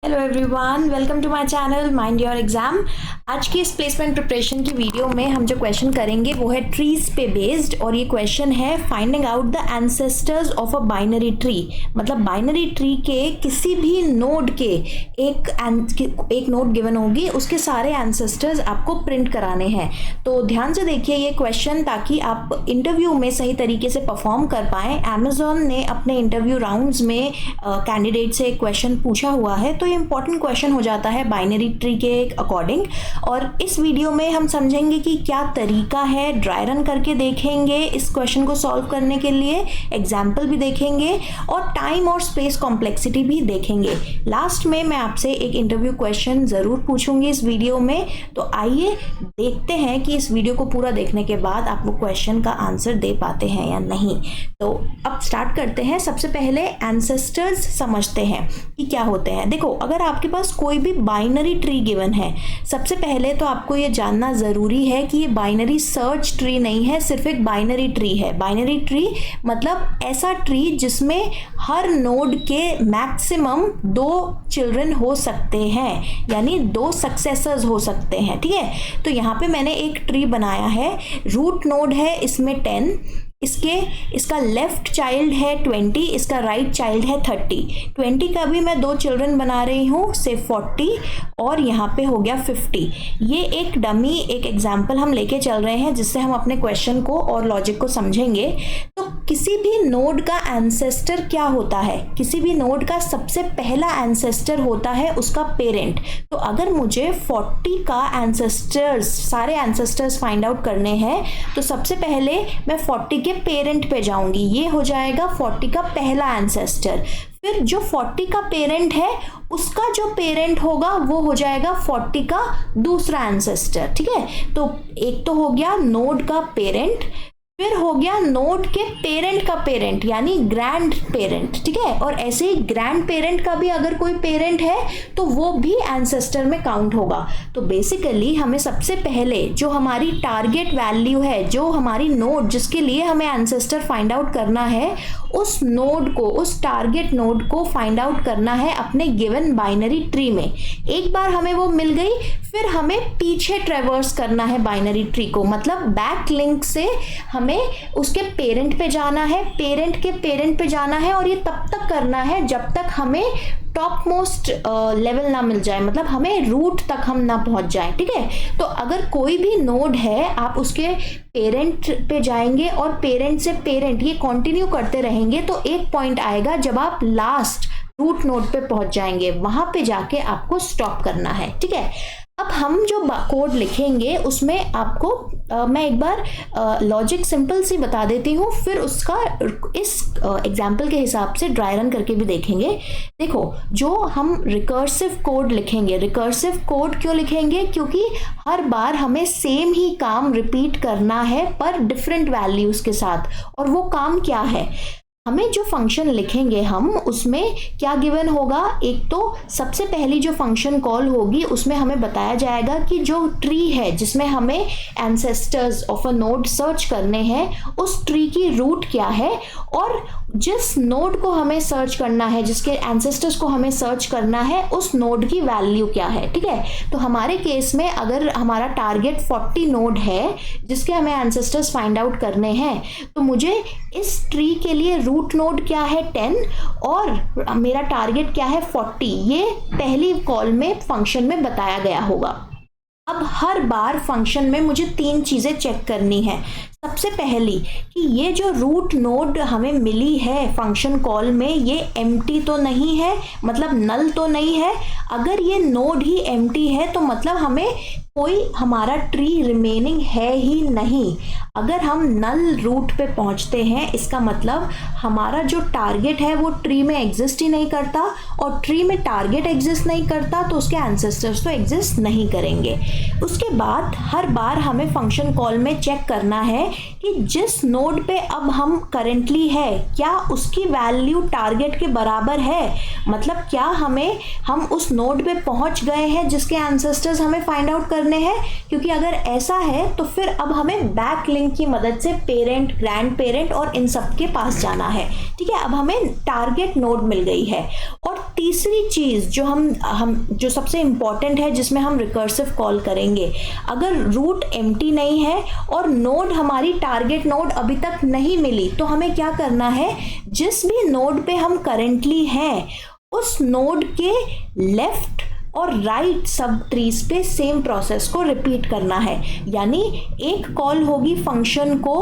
Hello everyone, welcome to my channel mind your exam. आज की इस प्लेसमेंट प्रिपरेशन की वीडियो में हम जो क्वेश्चन करेंगे वो है ट्रीज पे बेस्ड, और ये क्वेश्चन है finding out the ancestors of a binary tree. मतलब बाइनरी ट्री के किसी भी नोड के एक नोड गिवन होगी, उसके सारे एंसेस्टर्स आपको प्रिंट कराने हैं। तो ध्यान से देखिए ये क्वेश्चन, ताकि आप इंटरव्यू में सही तरीके से परफॉर्म कर पाएँ। अमेजोन ने अपने इंटरव्यू राउंड्स में कैंडिडेट से क्वेश्चन पूछा हुआ है, तो इंपॉर्टेंट क्वेश्चन हो जाता है बाइनरी ट्री के अकॉर्डिंग। और इस वीडियो में हम समझेंगे कि क्या तरीका है, ड्राई रन करके देखेंगे इस क्वेश्चन को सॉल्व करने के लिए, एग्जाम्पल भी देखेंगे और टाइम और स्पेस कॉम्प्लेक्सिटी भी देखेंगे। लास्ट में मैं आपसे एक इंटरव्यू क्वेश्चन जरूर पूछूंगी इस वीडियो में। तो आइए देखते हैं कि इस वीडियो को पूरा देखने के बाद आप वो क्वेश्चन का आंसर दे पाते हैं या नहीं। तो अब स्टार्ट करते हैं। सबसे पहले एंसेस्टर्स समझते हैं कि क्या होते हैं। देखो, अगर आपके पास कोई भी बाइनरी ट्री गिवन है, सबसे पहले तो आपको ये जानना ज़रूरी है कि ये बाइनरी सर्च ट्री नहीं है, सिर्फ एक बाइनरी ट्री है। बाइनरी ट्री मतलब ऐसा ट्री जिसमें हर नोड के मैक्सिमम 2 चिल्ड्रन हो सकते हैं, यानी 2 सक्सेसर्स हो सकते हैं। ठीक है, तो यहाँ पे मैंने एक ट्री बनाया है। रूट नोड है इसमें 10, इसका लेफ्ट चाइल्ड है 20, इसका राइट चाइल्ड है 30। 20 का भी मैं 2 चिल्ड्रन बना रही हूँ, से 40, और यहाँ पे हो गया 50। ये एक डमी, एक एग्जाम्पल हम लेके चल रहे हैं जिससे हम अपने क्वेश्चन को और लॉजिक को समझेंगे। तो किसी भी नोड का एंसेस्टर क्या होता है? किसी भी नोड का सबसे पहला एंसेस्टर होता है उसका पेरेंट। तो अगर मुझे 40 का एंसेस्टर्स, सारे एंसेस्टर्स फाइंड आउट करने हैं, तो सबसे पहले मैं 40 के पेरेंट पे जाऊंगी। ये हो जाएगा 40 का पहला एंसेस्टर। फिर जो 40 का पेरेंट है उसका जो पेरेंट होगा वो हो जाएगा 40 का दूसरा एंसेस्टर। ठीक है, तो एक तो हो गया नोड का पेरेंट, फिर हो गया नोड के पेरेंट का पेरेंट यानी ग्रैंड पेरेंट। ठीक है, और ऐसे ही ग्रैंड पेरेंट का भी अगर कोई पेरेंट है तो वो भी एंसेस्टर में काउंट होगा। तो बेसिकली हमें सबसे पहले जो हमारी टारगेट वैल्यू है, जो हमारी नोड जिसके लिए हमें एंसेस्टर फाइंड आउट करना है, उस नोड को, उस टारगेट नोड को फाइंड आउट करना है अपने गिवन बाइनरी ट्री में। एक बार हमें वो मिल गई, फिर हमें पीछे ट्रेवर्स करना है बाइनरी ट्री को, मतलब बैक लिंक से हमें उसके पेरेंट पे जाना है, पेरेंट के पेरेंट पे जाना है, और ये तब तक करना है जब तक हमें टॉप मोस्ट लेवल ना मिल जाए, मतलब हमें रूट तक हम ना पहुंच जाए। ठीक है, तो अगर कोई भी नोड है, आप उसके पेरेंट पे जाएंगे और पेरेंट से पेरेंट ये कंटिन्यू करते रहेंगे, तो एक पॉइंट आएगा जब आप लास्ट रूट नोड पे पहुंच जाएंगे, वहां पे जाके आपको स्टॉप करना है। ठीक है, अब हम जो कोड लिखेंगे उसमें आपको मैं एक बार लॉजिक सिंपल सी बता देती हूँ, फिर उसका इस एग्जाम्पल के हिसाब से ड्राई रन करके भी देखेंगे। देखो, जो हम रिकर्सिव कोड लिखेंगे, रिकर्सिव कोड क्यों लिखेंगे? क्योंकि हर बार हमें सेम ही काम रिपीट करना है पर डिफरेंट वैल्यूज के साथ। और वो काम क्या है? हमें जो फंक्शन लिखेंगे हम, उसमें क्या गिवन होगा? एक तो सबसे पहली जो फंक्शन कॉल होगी उसमें हमें बताया जाएगा कि जो ट्री है जिसमें हमें ancestors of a node search करने हैं, उस ट्री की रूट क्या है, और जिस नोड को हमें सर्च करना है, जिसके एंसेस्टर्स को हमें सर्च करना है, उस नोड की वैल्यू क्या है। ठीक है, तो हमारे केस में अगर हमारा टारगेट 40 नोड है जिसके हमें एंसेस्टर्स फाइंड आउट करने हैं, तो मुझे इस ट्री के लिए रूट नोड क्या है 10 और मेरा टारगेट क्या है 40, ये पहली कॉल में फंक्शन में बताया गया होगा। अब हर बार फंक्शन में मुझे 3 चीजें चेक करनी है। सबसे पहली कि ये जो रूट नोड हमें मिली है फंक्शन कॉल में, ये एम्प्टी तो नहीं है, मतलब नल तो नहीं है। अगर ये नोड ही एम्प्टी है तो मतलब हमें कोई हमारा ट्री रिमेनिंग है ही नहीं। अगर हम नल रूट पे पहुंचते हैं, इसका मतलब हमारा जो टारगेट है वो ट्री में एग्जिस्ट ही नहीं करता, और ट्री में टारगेट एग्जिस्ट नहीं करता तो उसके एंसेस्टर्स तो एग्जिस्ट नहीं करेंगे। उसके बाद हर बार हमें फंक्शन कॉल में चेक करना है कि जिस नोड पे अब हम करेंटली है, क्या उसकी वैल्यू टारगेट के बराबर है, मतलब क्या हम उस नोड पे पहुंच गए हैं जिसके एंसेस्टर्स हमें फाइंड आउट करने हैं। क्योंकि अगर ऐसा है तो फिर अब हमें बैक लिंक की मदद से पेरेंट, ग्रैंड पेरेंट और इन सब के पास जाना है। ठीक है, अब हमें टारगेट नोड मिल गई है। और तीसरी चीज जो हम जो सबसे इंपॉर्टेंट है जिसमें हम रिकर्सिव कॉल करेंगे, अगर रूट एम्प्टी नहीं है और नोड हमारी टारगेट नोड अभी तक नहीं मिली, तो हमें क्या करना है, जिस भी नोड पे हम करेंटली हैं उस नोड के लेफ्ट और राइट सब ट्रीज पे सेम प्रोसेस को रिपीट करना है। यानी एक कॉल होगी फंक्शन को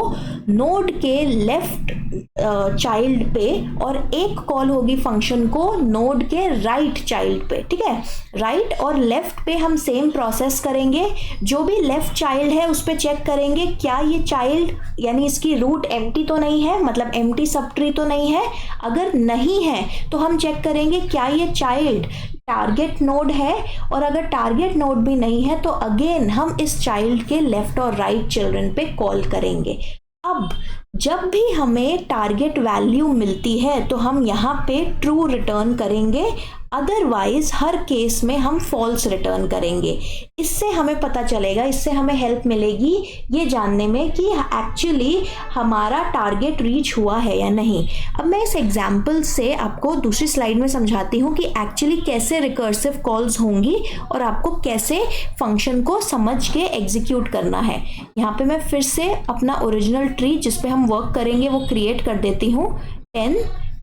नोड के लेफ्ट चाइल्ड पे और एक कॉल होगी फंक्शन को नोड के राइट चाइल्ड पे। ठीक है, राइट और लेफ्ट पे हम सेम प्रोसेस करेंगे। जो भी लेफ्ट चाइल्ड है उस पे चेक करेंगे क्या ये चाइल्ड यानी इसकी रूट एम्प्टी तो नहीं है, मतलब एम्प्टी सब ट्री तो नहीं है। अगर नहीं है तो हम चेक करेंगे क्या ये चाइल्ड टारगेट नोड है, और अगर टारगेट नोड भी नहीं है तो अगेन हम इस चाइल्ड के लेफ्ट और राइट चिल्ड्रन पे कॉल करेंगे। अब जब भी हमें टारगेट वैल्यू मिलती है तो हम यहाँ पे ट्रू रिटर्न करेंगे, अदरवाइज हर केस में हम फॉल्स रिटर्न करेंगे। इससे हमें पता चलेगा, इससे हमें हेल्प मिलेगी ये जानने में कि एक्चुअली हमारा टारगेट रीच हुआ है या नहीं। अब मैं इस एग्जाम्पल से आपको दूसरी स्लाइड में समझाती हूँ कि एक्चुअली कैसे रिकर्सिव कॉल्स होंगी और आपको कैसे फंक्शन को समझ के एग्जीक्यूट करना है। यहाँ पे मैं फिर से अपना ओरिजिनल ट्री जिस पे हम वर्क करेंगे वो क्रिएट कर देती हूँ। 10,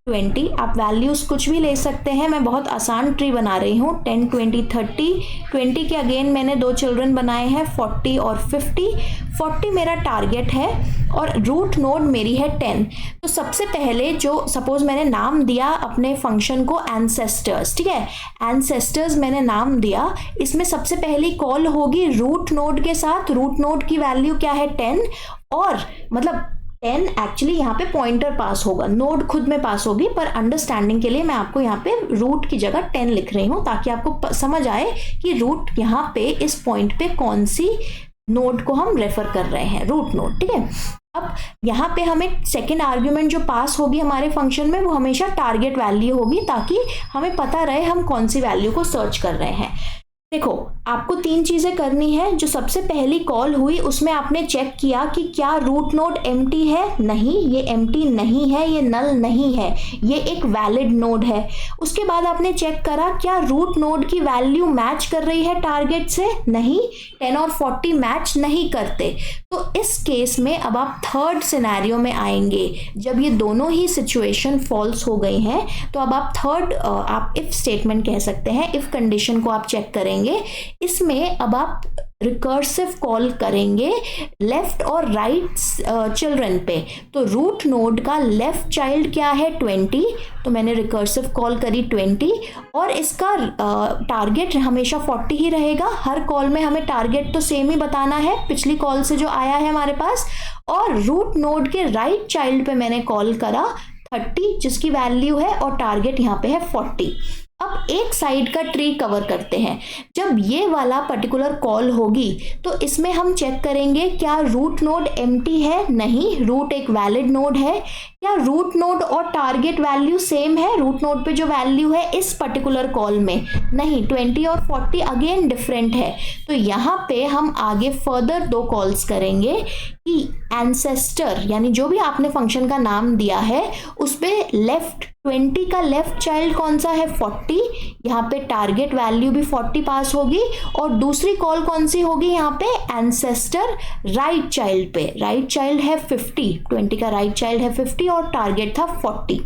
20 आप वैल्यूज कुछ भी ले सकते हैं, मैं बहुत आसान ट्री बना रही हूँ। 10, 20, 30, 20 के अगेन मैंने दो चिल्ड्रन बनाए हैं 40 और 50। 40 मेरा टारगेट है और रूट नोड मेरी है 10। तो सबसे पहले जो सपोज मैंने नाम दिया अपने फंक्शन को एंसेस्टर्स, ठीक है, एंसेस्टर्स मैंने नाम दिया, इसमें सबसे पहली कॉल होगी रूट नोड के साथ। रूट नोड की वैल्यू क्या है 10, और मतलब 10 एक्चुअली यहाँ पे पॉइंटर पास होगा, नोड खुद में पास होगी, पर अंडरस्टैंडिंग के लिए मैं आपको यहाँ पे रूट की जगह 10 लिख रही हूँ ताकि आपको समझ आए कि रूट यहाँ पे इस पॉइंट पे कौन सी नोड को हम रेफर कर रहे हैं, रूट नोड। ठीक है, अब यहाँ पे हमें सेकेंड आर्ग्यूमेंट जो पास होगी हमारे फंक्शन में वो हमेशा टारगेट वैल्यू होगी ताकि हमें पता रहे हम कौन सी वैल्यू को सर्च कर रहे हैं। देखो आपको तीन चीजें करनी है। जो सबसे पहली कॉल हुई उसमें आपने चेक किया कि क्या रूट नोड एम्प्टी है, नहीं ये एम्प्टी नहीं है, ये नल नहीं है, ये एक वैलिड नोड है। उसके बाद आपने चेक करा क्या रूट नोड की वैल्यू मैच कर रही है टारगेट से, नहीं, 10 और 40 मैच नहीं करते। तो इस केस में अब आप थर्ड सिनेरियो में आएंगे, जब ये दोनों ही सिचुएशन फॉल्स हो गई हैं तो अब आप थर्ड आप इफ स्टेटमेंट कह सकते हैं, इफ कंडीशन को आप चेक करेंगे। इसमें अब आप रिकर्सिव कॉल करेंगे लेफ्ट और राइट चिल्ड्रन पे। तो रूट नोड का लेफ्ट चाइल्ड क्या है 20, तो मैंने रिकर्सिव कॉल करी 20, और इसका टारगेट हमेशा 40 ही रहेगा। हर कॉल में हमें टारगेट तो सेम ही बताना है पिछली कॉल से जो आया है हमारे पास। और रूट नोड के राइट चाइल्ड पे मैंने कॉल करा 30 जिसकी वैल्यू है और टारगेट यहाँ पे है 40। अब एक साइड का ट्री कवर करते हैं। जब ये वाला पर्टिकुलर कॉल होगी तो इसमें हम चेक करेंगे क्या रूट नोड एम्प्टी है, नहीं, रूट एक वैलिड नोड है। क्या रूट नोड और टारगेट वैल्यू सेम है, रूट नोड पे जो वैल्यू है इस पर्टिकुलर कॉल में, नहीं, 20 और 40 अगेन डिफरेंट है। तो यहाँ पे हम आगे फर्दर दो कॉल्स करेंगे कि एंसेस्टर यानी जो भी आपने फंक्शन का नाम दिया है उस पे लेफ्ट 20 का लेफ्ट चाइल्ड कौन सा है 40, यहाँ पे टारगेट वैल्यू भी 40 पास होगी। और दूसरी कॉल कौन सी होगी यहाँ पे एंसेस्टर राइट चाइल्ड पे, राइट चाइल्ड है 50, 20 का राइट चाइल्ड है 50 और टारगेट था 40।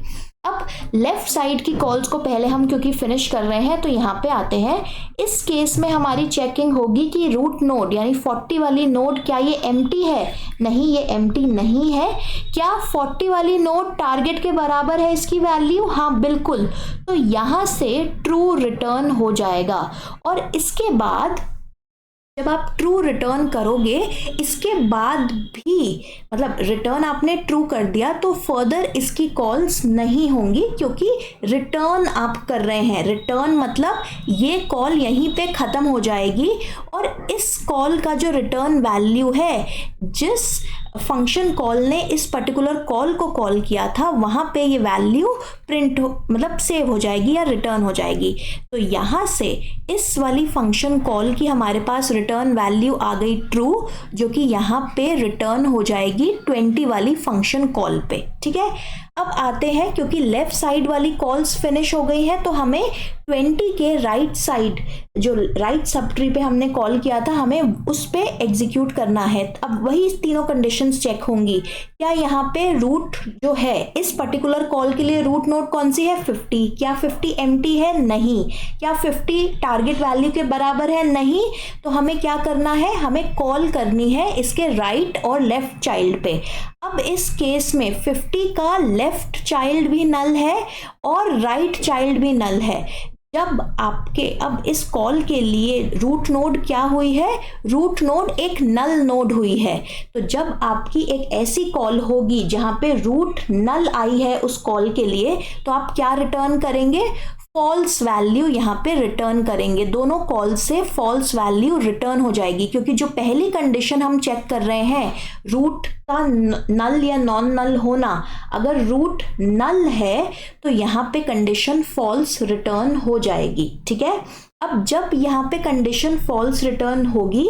अब लेफ्ट साइड की कॉल्स को पहले हम क्योंकि फिनिश कर रहे हैं तो यहाँ पे आते हैं। इस केस में हमारी चेकिंग होगी कि रूट नोड यानी 40 वाली नोड क्या ये एम्प्टी है, नहीं ये एम्प्टी नहीं है। क्या 40 वाली नोड टारगेट के बराबर है इसकी वैल्यू, हाँ बिल्कुल, तो यहाँ से ट्रू रिटर्न हो जाएगा। और इसके बाद जब आप ट्रू रिटर्न करोगे इसके बाद भी मतलब रिटर्न आपने ट्रू कर दिया तो फर्दर इसकी कॉल्स नहीं होंगी क्योंकि रिटर्न आप कर रहे हैं। रिटर्न मतलब ये कॉल यहीं पे ख़त्म हो जाएगी और इस कॉल का जो रिटर्न वैल्यू है जिस फंक्शन कॉल ने इस पर्टिकुलर कॉल को कॉल किया था वहाँ पे ये वैल्यू प्रिंट मतलब सेव हो जाएगी या रिटर्न हो जाएगी। तो यहाँ से इस वाली फंक्शन कॉल की हमारे पास रिटर्न वैल्यू आ गई ट्रू, जो कि यहाँ पे रिटर्न हो जाएगी 20 वाली फंक्शन कॉल पे। ठीक है, अब आते हैं, क्योंकि लेफ्ट साइड वाली कॉल्स फिनिश हो गई है तो हमें 20 के राइट साइड, जो राइट सब ट्री पे हमने कॉल किया था, हमें उस पे एग्जीक्यूट करना है। अब वही तीनों कंडीशंस चेक होंगी। क्या यहाँ पे रूट जो है इस पर्टिकुलर कॉल के लिए रूट नोड कौन सी है? 50। क्या 50 एम्प्टी है? नहीं। क्या 50 टारगेट वैल्यू के बराबर है? नहीं। तो हमें क्या करना है? हमें कॉल करनी है इसके राइट और लेफ्ट चाइल्ड पे। अब इस केस में 50 का लेफ्ट चाइल्ड भी नल है और राइट चाइल्ड भी नल है। जब आपके अब इस कॉल के लिए रूट नोड क्या हुई है? रूट नोड एक नल नोड हुई है। तो जब आपकी एक ऐसी कॉल होगी जहां पे रूट नल आई है उस कॉल के लिए, तो आप क्या रिटर्न करेंगे? फॉल्स वैल्यू यहाँ पे रिटर्न करेंगे। दोनों कॉल से फॉल्स वैल्यू रिटर्न हो जाएगी, क्योंकि जो पहली कंडीशन हम चेक कर रहे हैं रूट का नल या नॉन नल होना, अगर रूट नल है तो यहाँ पे कंडीशन फॉल्स रिटर्न हो जाएगी। ठीक है। अब जब यहाँ पे कंडीशन फॉल्स रिटर्न होगी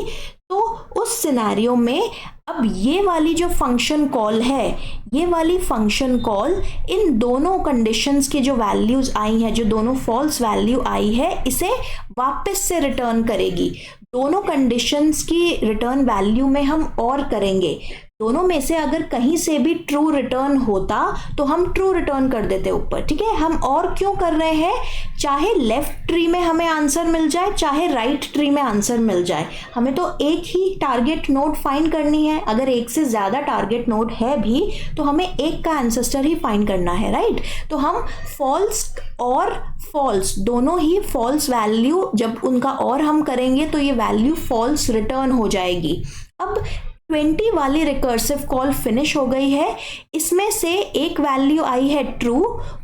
तो उस सिनेरियो में अब ये वाली जो फंक्शन कॉल है, ये वाली फंक्शन कॉल इन दोनों कंडीशंस की जो वैल्यूज आई हैं, जो दोनों फॉल्स वैल्यू आई है, इसे वापस से रिटर्न करेगी। दोनों कंडीशंस की रिटर्न वैल्यू में हम और करेंगे। दोनों में से अगर कहीं से भी ट्रू रिटर्न होता तो हम ट्रू रिटर्न कर देते ऊपर। ठीक है। हम और क्यों कर रहे हैं? चाहे लेफ्ट ट्री में हमें आंसर मिल जाए, चाहे राइट ट्री में आंसर मिल जाए, हमें तो एक ही टारगेट नोड फाइंड करनी है। अगर एक से ज्यादा टारगेट नोड है भी तो हमें एक का एंसेस्टर ही फाइंड करना है, राइट। तो हम फॉल्स और फॉल्स दोनों ही फॉल्स वैल्यू जब उनका और हम करेंगे तो ये वैल्यू फॉल्स रिटर्न हो जाएगी। अब 20 वाली रिकर्सिव कॉल फिनिश हो गई है। इसमें से एक वैल्यू आई है ट्रू।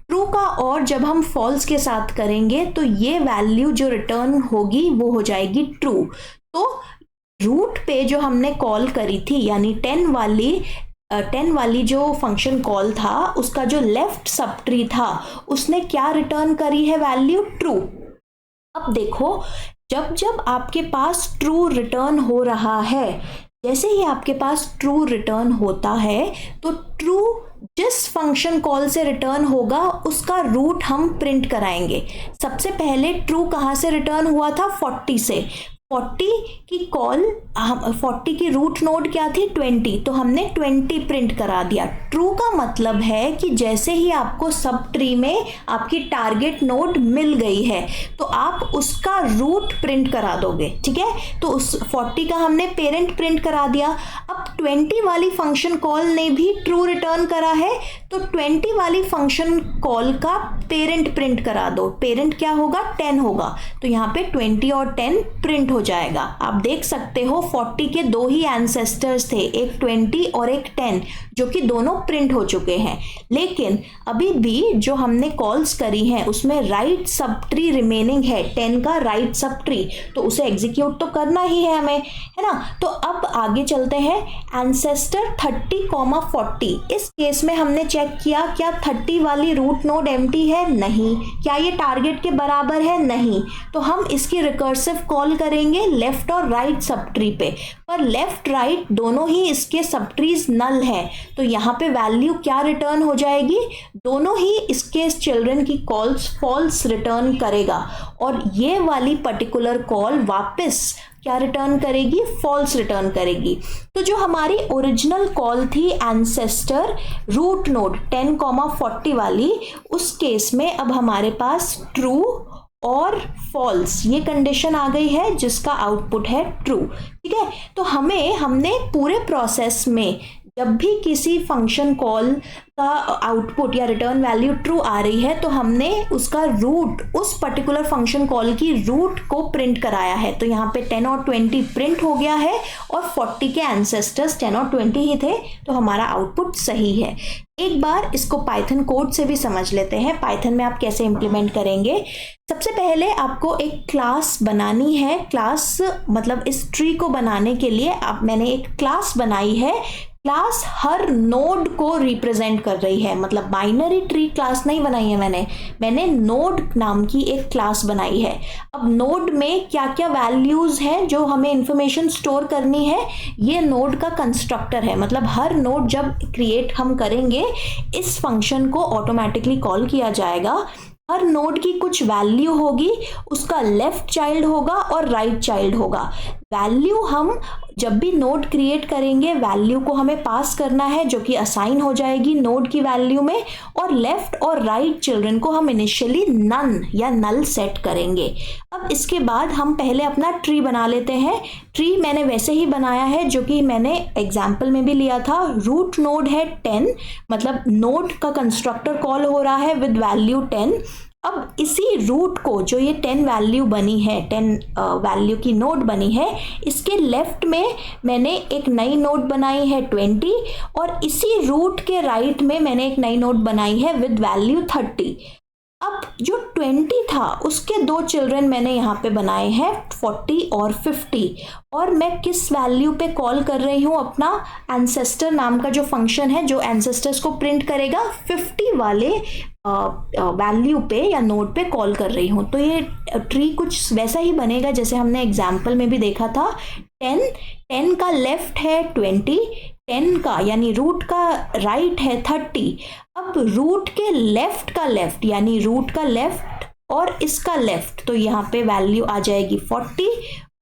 ट्रू का और जब हम फॉल्स के साथ करेंगे तो ये वैल्यू जो रिटर्न होगी वो हो जाएगी ट्रू। तो रूट पे जो हमने कॉल करी थी, यानी 10 वाली जो फंक्शन कॉल था, उसका जो लेफ्ट सब ट्री था उसने क्या रिटर्न करी है? Value true. अब देखो, जब जब आपके पास ट्रू रिटर्न हो रहा है, जैसे ही आपके पास ट्रू रिटर्न होता है तो ट्रू जिस फंक्शन कॉल से रिटर्न होगा उसका रूट हम प्रिंट कराएंगे। सबसे पहले ट्रू कहाँ से रिटर्न हुआ था? 40 से। 40 की कॉल, 40 की रूट नोड क्या थी? 20। तो हमने 20 प्रिंट करा दिया। ट्रू का मतलब है कि जैसे ही आपको सब ट्री में आपकी टारगेट नोड मिल गई है तो आप उसका रूट प्रिंट करा दोगे। ठीक है। तो उस 40 का हमने पेरेंट प्रिंट करा दिया। अब 20 वाली फंक्शन कॉल ने भी ट्रू रिटर्न करा है तो 20 वाली फंक्शन कॉल का पेरेंट प्रिंट करा दो। पेरेंट क्या होगा? 10 होगा। तो यहाँ पे 20 और 10 प्रिंट हो जाएगा। आप देख सकते हो 40 के दो ही एंसेस्टर्स थे, एक 20 और एक 10, जो कि दोनों प्रिंट हो चुके हैं। लेकिन अभी भी जो हमने कॉल्स करी हैं उसमें राइट सब ट्री रिमेनिंग है, 10 का राइट सब ट्री, तो उसे एग्जीक्यूट तो करना ही है हमें, है ना। तो अब आगे चलते हैं। एंसेस्टर 30,40, इस केस में हमने चेक किया क्या 30 वाली रूट नोड एम्प्टी है? नहीं। क्या ये टारगेट के बराबर है? नहीं। तो हम इसकी रिकर्सिव कॉल करेंगे लेफ्ट और राइट सब ट्री पे, पर लेफ्ट राइट दोनों ही इसके सब ट्रीज नल है। तो यहाँ पे वैल्यू क्या रिटर्न हो जाएगी? दोनों ही इसके चिल्ड्रन की कॉल्स फॉल्स रिटर्न करेगा और ये वाली पर्टिकुलर कॉल वापस क्या रिटर्न करेगी? फॉल्स रिटर्न करेगी। तो जो हमारी ओरिजिनल कॉल थी एंसेस्टर रूट नोड 10,40 वाली, उस केस में अब हमारे पास ट्रू और फॉल्स ये कंडीशन आ गई है जिसका आउटपुट है ट्रू। ठीक है। तो हमने पूरे प्रोसेस में जब भी किसी फंक्शन कॉल का आउटपुट या रिटर्न वैल्यू ट्रू आ रही है तो हमने उसका रूट, उस पर्टिकुलर फंक्शन कॉल की रूट को प्रिंट कराया है। तो यहाँ पे 10 और 20 प्रिंट हो गया है और 40 के एंसेस्टर्स 10 और 20 ही थे, तो हमारा आउटपुट सही है। एक बार इसको पाइथन कोड से भी समझ लेते हैं। पाइथन में आप कैसे इंप्लीमेंट करेंगे? सबसे पहले आपको एक क्लास बनानी है। क्लास मतलब इस ट्री को बनाने के लिए मैंने एक क्लास बनाई है क्लास हर नोड को रिप्रेजेंट कर रही है, मतलब बाइनरी ट्री क्लास नहीं बनाई है मैंने नोड नाम की एक क्लास बनाई है। अब नोड में क्या क्या वैल्यूज हैं जो हमें इंफॉर्मेशन स्टोर करनी है, ये नोड का कंस्ट्रक्टर है। मतलब हर नोड जब क्रिएट हम करेंगे इस फंक्शन को ऑटोमेटिकली कॉल किया जाएगा। हर नोड की कुछ वैल्यू होगी, उसका लेफ्ट चाइल्ड होगा और राइट चाइल्ड होगा। वैल्यू हम जब भी नोड क्रिएट करेंगे वैल्यू को हमें पास करना है जो कि असाइन हो जाएगी नोड की वैल्यू में, और लेफ्ट और राइट चिल्ड्रन को हम इनिशियली नन या नल सेट करेंगे। अब इसके बाद हम पहले अपना ट्री बना लेते हैं। ट्री मैंने वैसे ही बनाया है जो कि मैंने एग्जाम्पल में भी लिया था। रूट नोड है 10, मतलब नोड का कंस्ट्रक्टर कॉल हो रहा है विद वैल्यू 10। अब इसी रूट को, जो ये 10 वैल्यू बनी है, 10 वैल्यू की नोड बनी है, इसके लेफ्ट में मैंने एक नई नोड बनाई है 20, और इसी रूट के राइट में मैंने एक नई नोड बनाई है विद वैल्यू 30। अब जो 20 था उसके दो चिल्ड्रन मैंने यहाँ पे बनाए हैं 40 और 50, और मैं किस वैल्यू पे कॉल कर रही हूँ, अपना एंसेस्टर नाम का जो फंक्शन है जो एंसेस्टर्स को प्रिंट करेगा 50 वाले वैल्यू पे या नोड पे कॉल कर रही हूँ। तो ये ट्री कुछ वैसा ही बनेगा जैसे हमने एग्जाम्पल में भी देखा था। 10 का लेफ्ट है 20, 10 का यानी रूट का राइट है 30। अब रूट के लेफ्ट का लेफ्ट यानी रूट का लेफ्ट और इसका लेफ्ट, तो यहाँ पे वैल्यू आ जाएगी 40,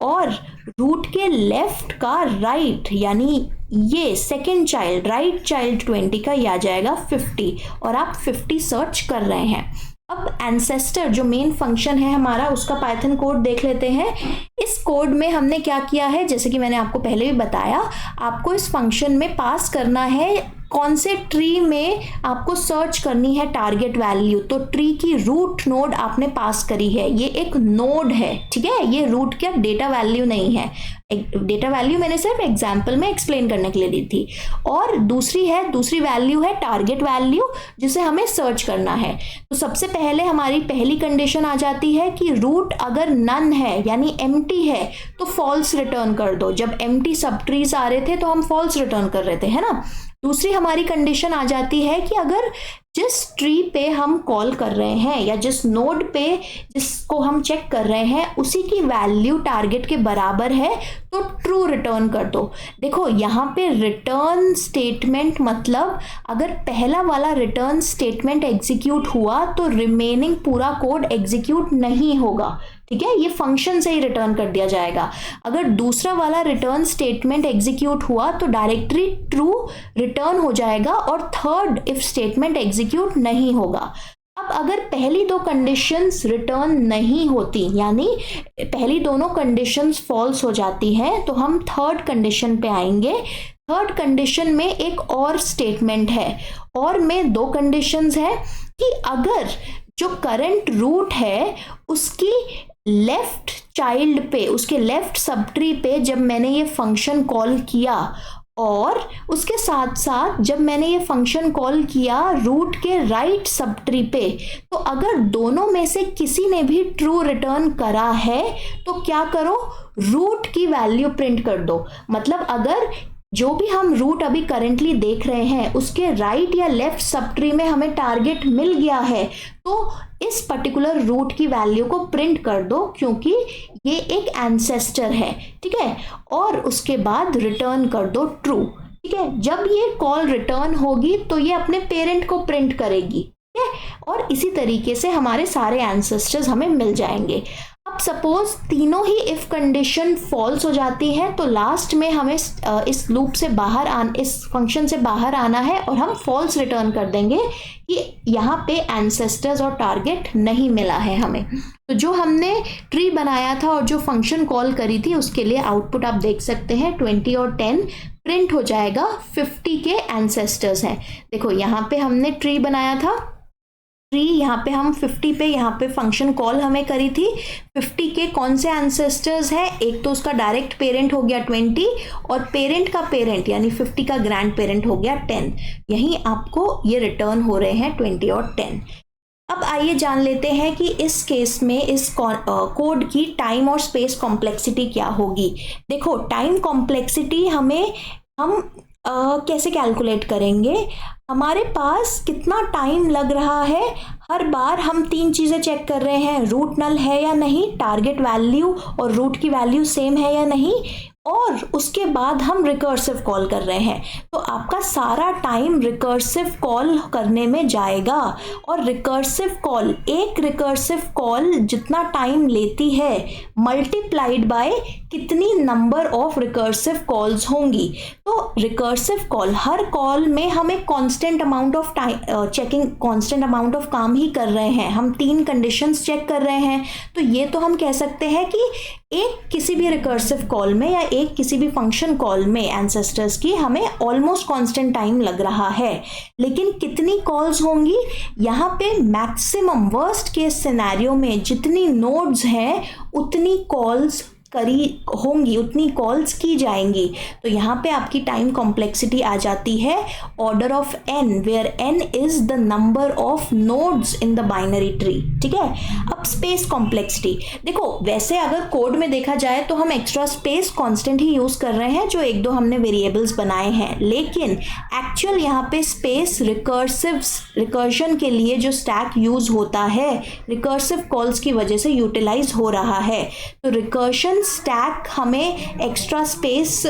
और रूट के लेफ्ट का राइट यानी ये सेकेंड चाइल्ड, राइट चाइल्ड 20 का, ये आ जाएगा 50, और आप 50 सर्च कर रहे हैं। अब एंसेस्टर जो मेन फंक्शन है हमारा, उसका पाइथन कोड देख लेते हैं। इस कोड में हमने क्या किया है, जैसे कि मैंने आपको पहले भी बताया, आपको इस फंक्शन में पास करना है कौन से ट्री में आपको सर्च करनी है टारगेट वैल्यू। तो ट्री की रूट नोड आपने पास करी है, ये एक नोड है, ठीक है, ये रूट का डेटा वैल्यू नहीं है। डेटा वैल्यू मैंने सिर्फ एग्जाम्पल में एक्सप्लेन करने के लिए दी थी। और दूसरी वैल्यू है टारगेट वैल्यू, जिसे हमें सर्च करना है। तो सबसे पहले हमारी पहली कंडीशन आ जाती है कि रूट अगर नन है यानी एम्प्टी है तो फॉल्स रिटर्न कर दो। जब एम्प्टी सब ट्रीज आ रहे थे तो हम फॉल्स रिटर्न कर रहे थे, है ना। दूसरी हमारी कंडीशन आ जाती है कि अगर जिस ट्री पे हम कॉल कर रहे हैं या जिस नोड पे जिसको हम चेक कर रहे हैं उसी की वैल्यू टारगेट के बराबर है तो ट्रू रिटर्न कर दो। देखो यहाँ पे रिटर्न स्टेटमेंट मतलब अगर पहला वाला रिटर्न स्टेटमेंट एग्जीक्यूट हुआ तो रिमेनिंग पूरा कोड एग्जीक्यूट नहीं होगा, ठीक है, ये फंक्शन से ही रिटर्न कर दिया जाएगा। अगर दूसरा वाला रिटर्न स्टेटमेंट एग्जीक्यूट हुआ तो डायरेक्टली ट्रू रिटर्न हो जाएगा और थर्ड इफ स्टेटमेंट एग्जीक्यूट नहीं होगा। अब अगर पहली दो कंडीशंस रिटर्न नहीं होती यानी पहली दोनों कंडीशंस फॉल्स हो जाती हैं तो हम थर्ड कंडीशन पे आएंगे। थर्ड कंडीशन में एक और स्टेटमेंट है, और में दो कंडीशंस है कि अगर जो करंट रूट है उसकी लेफ्ट चाइल्ड पे, उसके लेफ्ट सब ट्री पे जब मैंने ये फंक्शन कॉल किया और उसके साथ साथ जब मैंने ये फंक्शन कॉल किया रूट के राइट सब ट्री पे, तो अगर दोनों में से किसी ने भी ट्रू रिटर्न करा है तो क्या करो, रूट की वैल्यू प्रिंट कर दो। मतलब अगर जो भी हम रूट अभी करेंटली देख रहे हैं उसके राइट या लेफ्ट सब ट्री में हमें टारगेट मिल गया है तो इस पर्टिकुलर रूट की वैल्यू को प्रिंट कर दो क्योंकि ये एक एंसेस्टर है, ठीक है, और उसके बाद रिटर्न कर दो ट्रू, ठीक है। जब ये कॉल रिटर्न होगी तो ये अपने पेरेंट को प्रिंट करेगी, ठीक है, और इसी तरीके से हमारे सारे एंसेस्टर्स हमें मिल जाएंगे। अब सपोज तीनों ही इफ कंडीशन फॉल्स हो जाती है तो लास्ट में हमें इस लूप से बाहर इस फंक्शन से बाहर आना है और हम फॉल्स रिटर्न कर देंगे कि यहाँ पे एंसेस्टर्स और टारगेट नहीं मिला है हमें। तो जो हमने ट्री बनाया था और जो फंक्शन कॉल करी थी उसके लिए आउटपुट आप देख सकते हैं 20 और 10 प्रिंट हो जाएगा। 50 के एंसेस्टर्स हैं। देखो यहाँ पे हमने ट्री बनाया था, ट्री यहाँ पे हम 50 पे यहाँ पे फंक्शन कॉल हमें करी थी। 50 के कौन से एंसेस्टर्स हैं, एक तो उसका डायरेक्ट पेरेंट हो गया 20 और पेरेंट का पेरेंट यानी 50 का ग्रैंड पेरेंट हो गया 10। यहीं आपको ये रिटर्न हो रहे हैं 20 और 10। अब आइए जान लेते हैं कि इस केस में इस कोड की टाइम और स्पेस कॉम्प्लेक्सिटी क्या होगी। देखो टाइम कॉम्प्लेक्सिटी हम कैसे कैलकुलेट करेंगे? हमारे पास कितना टाइम लग रहा है, हर बार हम 3 चीज़ें चेक कर रहे हैं, रूट नल है या नहीं, टारगेट वैल्यू और रूट की वैल्यू सेम है या नहीं, और उसके बाद हम रिकर्सिव कॉल कर रहे हैं। तो आपका सारा टाइम रिकर्सिव कॉल करने में जाएगा, और रिकर्सिव कॉल, एक रिकर्सिव कॉल जितना टाइम लेती है मल्टीप्लाइड बाय कितनी नंबर ऑफ रिकर्सिव कॉल्स होंगी। तो रिकर्सिव कॉल, हर कॉल में हम एक constant amount of time checking, constant amount of काम ही कर रहे हैं, हम 3 कंडीशंस चेक कर रहे हैं। तो ये तो हम कह सकते हैं कि एक किसी भी रिकर्सिव कॉल में या एक किसी भी फंक्शन कॉल में एंसेस्टर्स की हमें ऑलमोस्ट कांस्टेंट टाइम लग रहा है। लेकिन कितनी कॉल्स होंगी? यहाँ पे मैक्सिमम वर्स्ट केस सिनेरियो में जितनी नोड्स हैं उतनी कॉल्स करी होंगी, उतनी कॉल्स की जाएंगी। तो यहाँ पे आपकी टाइम कॉम्प्लेक्सिटी आ जाती है order of n, where n is the number of nodes in the binary tree. ठीक है, अब स्पेस कॉम्प्लेक्सिटी देखो, वैसे अगर कोड में देखा जाए तो हम एक्स्ट्रा स्पेस कांस्टेंट ही यूज कर रहे हैं, जो 1-2 हमने वेरिएबल्स बनाए हैं, लेकिन एक्चुअल यहाँ पे स्पेस रिकर्शन के लिए जो स्टैक यूज होता है रिकर्सिव कॉल्स की वजह से यूटिलाइज हो रहा है। तो रिकर्शन स्टैक हमें एक्स्ट्रा स्पेस,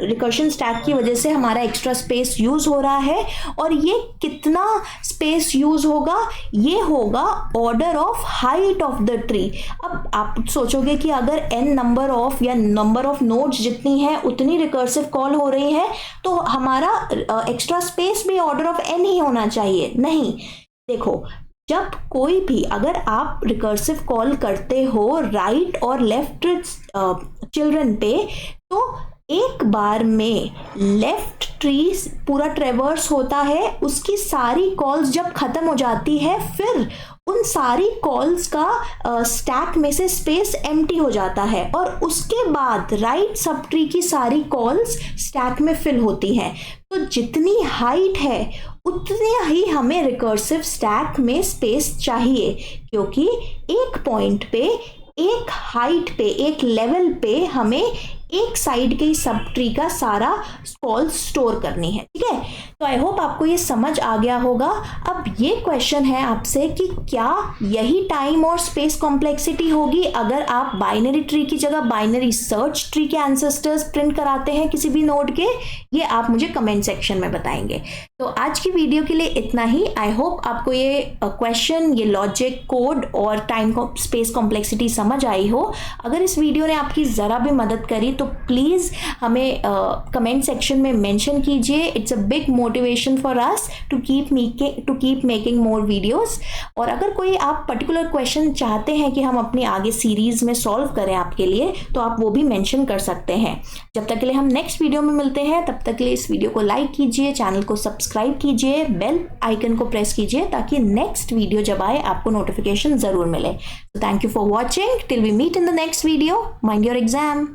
रिकर्शन स्टैक की वजह से हमारा एक्स्ट्रा स्पेस यूज हो रहा है, और ये कितना स्पेस यूज होगा? ये होगा order of height of the tree. अब आप सोचोगे कि अगर n नंबर ऑफ या नंबर ऑफ नोड्स जितनी है उतनी रिकर्सिव कॉल हो रही है, तो हमारा एक्स्ट्रा स्पेस भी ऑर्डर ऑफ n ही होना चाहिए। नहीं, देखो, जब कोई भी, अगर आप रिकर्सिव कॉल करते हो राइट और लेफ्ट चिल्ड्रन पे, तो एक बार में लेफ्ट ट्री पूरा ट्रेवर्स होता है, उसकी सारी कॉल्स जब खत्म हो जाती है, फिर उन सारी कॉल्स का स्टैक में से स्पेस एम्प्टी हो जाता है, और उसके बाद राइट सब ट्री की सारी कॉल्स स्टैक में फिल होती हैं। तो जितनी हाइट है उतनी ही हमें रिकर्सिव स्टैक में स्पेस चाहिए, क्योंकि एक पॉइंट पे, एक हाइट पे, एक लेवल पे हमें एक साइड के सब ट्री का सारा कॉल स्टोर करनी है। ठीक है, तो आई होप आपको ये समझ आ गया होगा। अब ये क्वेश्चन है आपसे कि क्या यही टाइम और स्पेस कॉम्प्लेक्सिटी होगी अगर आप बाइनरी ट्री की जगह बाइनरी सर्च ट्री के एंसेस्टर्स प्रिंट कराते हैं किसी भी नोड के? ये आप मुझे कमेंट सेक्शन में बताएंगे। तो आज की वीडियो के लिए इतना ही। आई होप आपको ये क्वेश्चन, ये लॉजिक, कोड और टाइम स्पेस कॉम्प्लेक्सिटी समझ आई हो। अगर इस वीडियो ने आपकी ज़रा भी मदद करी तो प्लीज़ हमें कमेंट सेक्शन में मेंशन कीजिए। It's a big motivation for us to keep making more videos. और अगर कोई आप पर्टिकुलर क्वेश्चन चाहते हैं कि हम अपनी आगे सीरीज़ में सॉल्व करें आपके लिए, तो आप वो भी मेंशन कर सकते हैं। जब तक के लिए हम नेक्स्ट वीडियो में मिलते हैं, तब तक के लिए इस वीडियो को लाइक कीजिए, चैनल को सब्सक्राइब कीजिए, बेल आइकन को प्रेस कीजिए, ताकि नेक्स्ट वीडियो जब आए आपको नोटिफिकेशन ज़रूर मिले। So thank you for watching. Till we meet in the next video. Mind your exam.